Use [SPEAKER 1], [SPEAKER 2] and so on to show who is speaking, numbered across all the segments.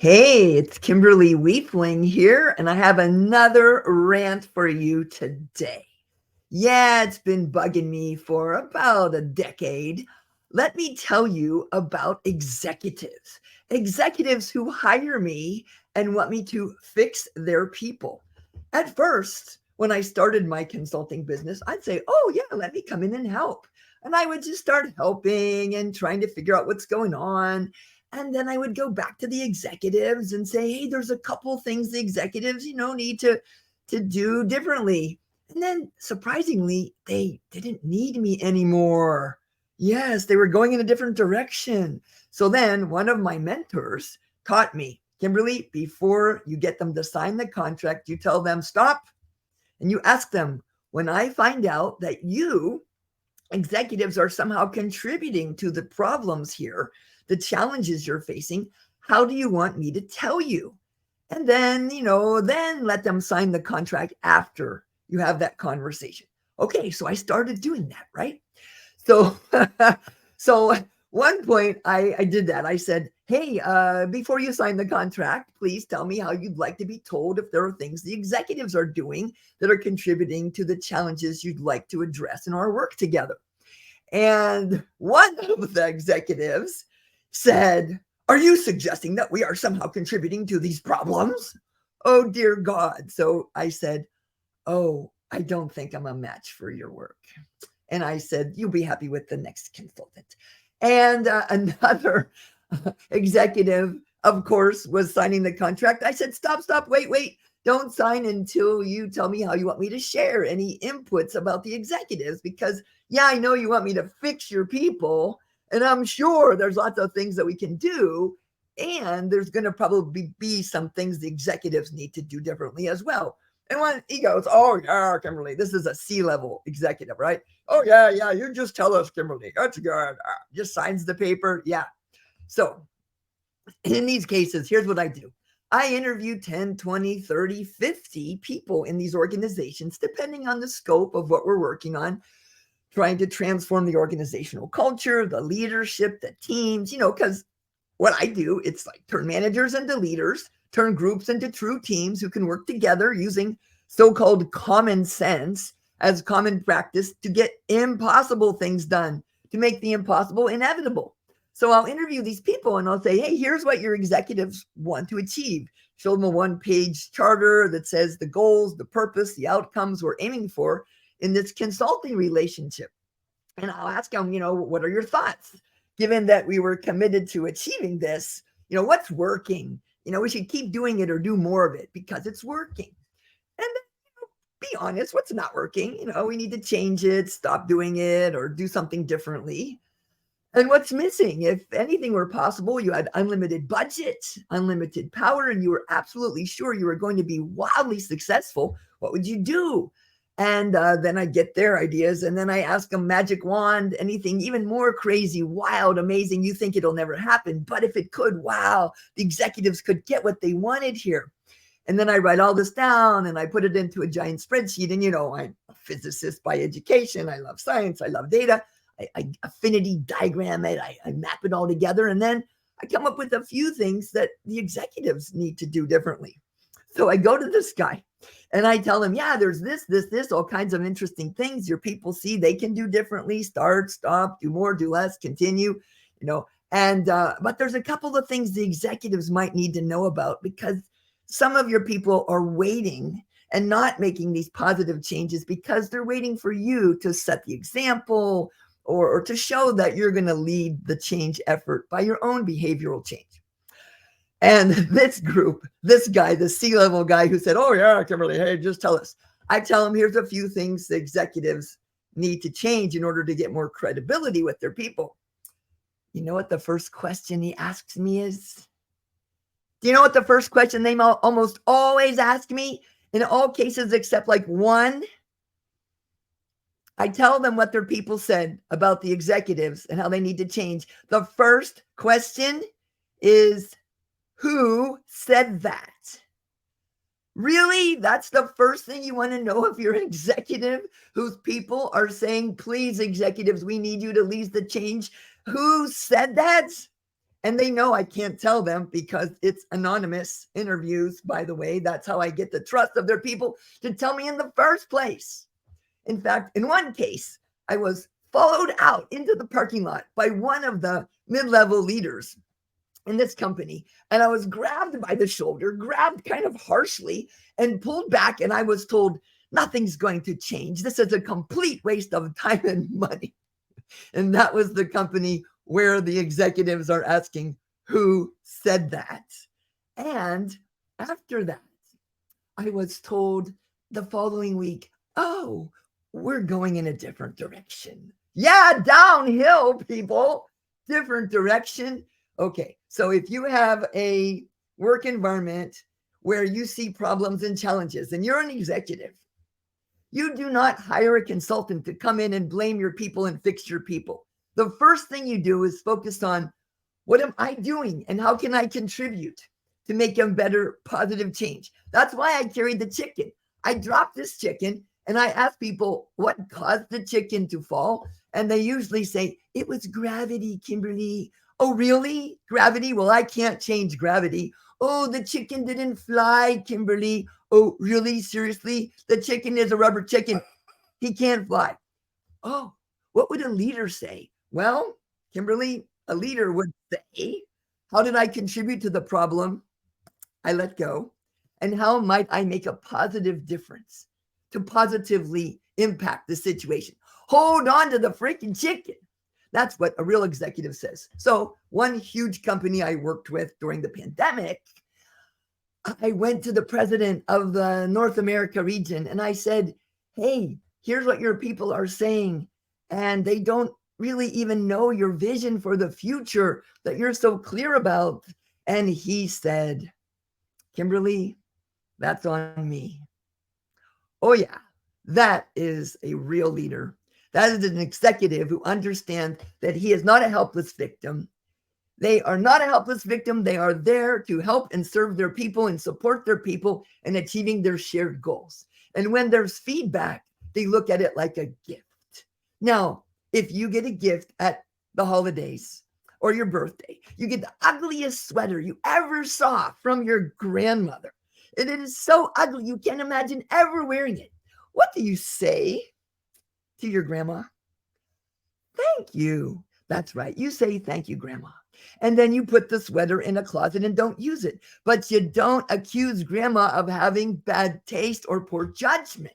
[SPEAKER 1] Hey, it's Kimberly Weefling here, and I have another rant for you today. Yeah, it's been bugging me for about a decade. Let me tell you about executives. Executives who hire me and want me to fix their people. At first, when I started my consulting business, I'd say, oh, yeah, let me come in and help. And I would just start helping and trying to figure out what's going on. And then I would go back to the executives and say, hey, there's a couple things the executives, need to do differently. And then surprisingly, they didn't need me anymore. Yes, they were going in a different direction. So then one of my mentors taught me, Kimberly, before you get them to sign the contract, you tell them stop and you ask them, when I find out that you executives are somehow contributing to the problems here, the challenges you're facing, how do you want me to tell you? And then, then let them sign the contract after you have that conversation. Okay, so I started doing that, right? So, so one point I did that. I said, hey, before you sign the contract, please tell me how you'd like to be told if there are things the executives are doing that are contributing to the challenges you'd like to address in our work together. And one of the executives said, are you suggesting that we are somehow contributing to these problems? Oh, dear God. So I said, oh, I don't think I'm a match for your work. And I said, you'll be happy with the next consultant. And another executive, of course, was signing the contract. I said, stop, wait. Don't sign until you tell me how you want me to share any inputs about the executives, because yeah, I know you want me to fix your people, and I'm sure there's lots of things that we can do, and there's going to probably be some things the executives need to do differently as well. And when he goes, oh yeah, Kimberly, this is a C-level executive, right? Oh yeah, you just tell us, Kimberly, that's good. Just signs the paper. Yeah. So in these cases, here's what I do. I interview 10, 20, 30, 50 people in these organizations, depending on the scope of what we're working on, trying to transform the organizational culture, the leadership, the teams, because what I do, it's like turn managers into leaders, turn groups into true teams who can work together using so-called common sense as common practice to get impossible things done, to make the impossible inevitable. So I'll interview these people and I'll say, hey, here's what your executives want to achieve. Show them a one-page charter that says the goals, the purpose, the outcomes we're aiming for in this consulting relationship. And I'll ask them, what are your thoughts? Given that we were committed to achieving this, what's working? We should keep doing it or do more of it because it's working. And then, be honest, what's not working? We need to change it, stop doing it, or do something differently. And what's missing? If anything were possible, you had unlimited budget, unlimited power, and you were absolutely sure you were going to be wildly successful, what would you do? And then I get their ideas, and then I ask them, magic wand, anything even more crazy, wild, amazing, you think it'll never happen, but if it could, wow, the executives could get what they wanted here. And then I write all this down and I put it into a giant spreadsheet. And, I'm a physicist by education. I love science. I love data. I affinity diagram it. I map it all together. And then I come up with a few things that the executives need to do differently. So I go to this guy and I tell him, yeah, there's this, all kinds of interesting things your people see they can do differently. Start, stop, do more, do less, continue, and but there's a couple of things the executives might need to know about, because some of your people are waiting and not making these positive changes because they're waiting for you to set the example or to show that you're going to lead the change effort by your own behavioral change. And this group, this guy, the C-level guy who said, oh yeah, Kimberly, hey, just tell us. I tell him, here's a few things the executives need to change in order to get more credibility with their people. You know what the first question he asks me is? Do you know what the first question they almost always ask me in all cases except like one? I tell them what their people said about the executives and how they need to change. The first question is, who said that? Really? That's the first thing you want to know if you're an executive whose people are saying, please, executives, we need you to lead the change. Who said that? And they know I can't tell them because it's anonymous interviews, by the way. That's how I get the trust of their people to tell me in the first place. In fact, in one case, I was followed out into the parking lot by one of the mid-level leaders in this company. And I was grabbed by the shoulder, grabbed kind of harshly, and pulled back. And I was told, nothing's going to change. This is a complete waste of time and money. And that was the company where the executives are asking, who said that? And after that, I was told the following week, oh, we're going in a different direction. Yeah, downhill, people, different direction. Okay, so if you have a work environment where you see problems and challenges and you're an executive, you do not hire a consultant to come in and blame your people and fix your people. The first thing you do is focus on what am I doing and how can I contribute to make a better positive change. That's why I carried the chicken. I dropped this chicken and I asked people what caused the chicken to fall. And they usually say, it was gravity, Kimberly. Oh, really? Gravity? Well, I can't change gravity. Oh, the chicken didn't fly, Kimberly. Oh, really? Seriously? The chicken is a rubber chicken. He can't fly. Oh, what would a leader say? Well, Kimberly, a leader would say, how did I contribute to the problem I let go? And how might I make a positive difference to positively impact the situation? Hold on to the freaking chicken. That's what a real executive says. So one huge company I worked with during the pandemic, I went to the president of the North America region and I said, hey, here's what your people are saying. And they don't really even know your vision for the future that you're so clear about. And he said, Kimberly, that's on me. Oh yeah, that is a real leader. That is an executive who understands that he is not a helpless victim. They are not a helpless victim. They are there to help and serve their people and support their people in achieving their shared goals. And when there's feedback, they look at it like a gift. Now, if you get a gift at the holidays or your birthday, you get the ugliest sweater you ever saw from your grandmother, and it is so ugly you can't imagine ever wearing it. What do you say to your grandma? Thank you. That's right. You say, thank you, grandma. And then you put the sweater in a closet and don't use it. But you don't accuse grandma of having bad taste or poor judgment.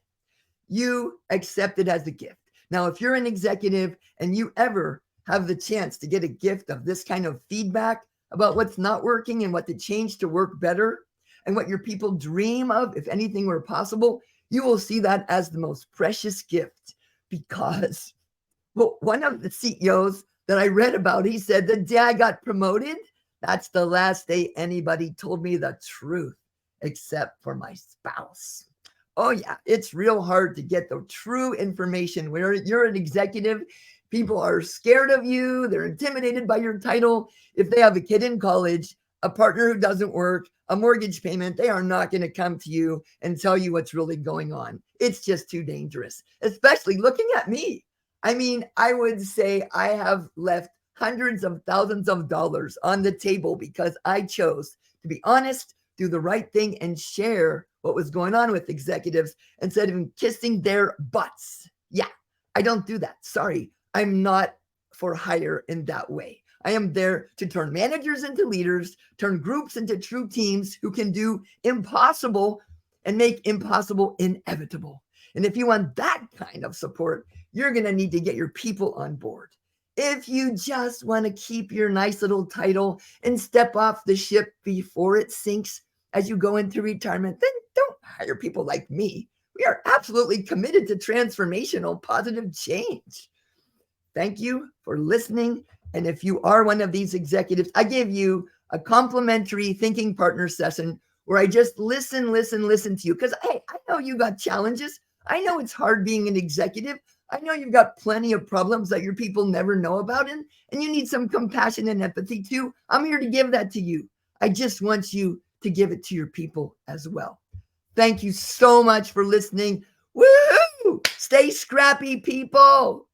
[SPEAKER 1] You accept it as a gift. Now, if you're an executive and you ever have the chance to get a gift of this kind of feedback about what's not working and what to change to work better and what your people dream of, if anything were possible, you will see that as the most precious gift. Because, well, one of the CEOs that I read about, he said, the day I got promoted, that's the last day anybody told me the truth, except for my spouse. Oh yeah, it's real hard to get the true information. Where you're an executive, people are scared of you. They're intimidated by your title. If they have a kid in college, a partner who doesn't work, a mortgage payment, they are not going to come to you and tell you what's really going on. It's just too dangerous, especially looking at me. I mean, I would say I have left hundreds of thousands of dollars on the table because I chose to be honest, do the right thing, and share what was going on with executives instead of kissing their butts. Yeah, I don't do that. Sorry, I'm not for hire in that way. I am there to turn managers into leaders, turn groups into true teams who can do impossible and make impossible inevitable. And if you want that kind of support, you're going to need to get your people on board. If you just want to keep your nice little title and step off the ship before it sinks as you go into retirement, then don't hire people like me. We are absolutely committed to transformational positive change. Thank you for listening. And if you are one of these executives, I give you a complimentary thinking partner session where I just listen to you. Because hey, I know you got challenges. I know it's hard being an executive. I know you've got plenty of problems that your people never know about, and you need some compassion and empathy too. I'm here to give that to you. I just want you to give it to your people as well. Thank you so much for listening. Woohoo! Stay scrappy, people.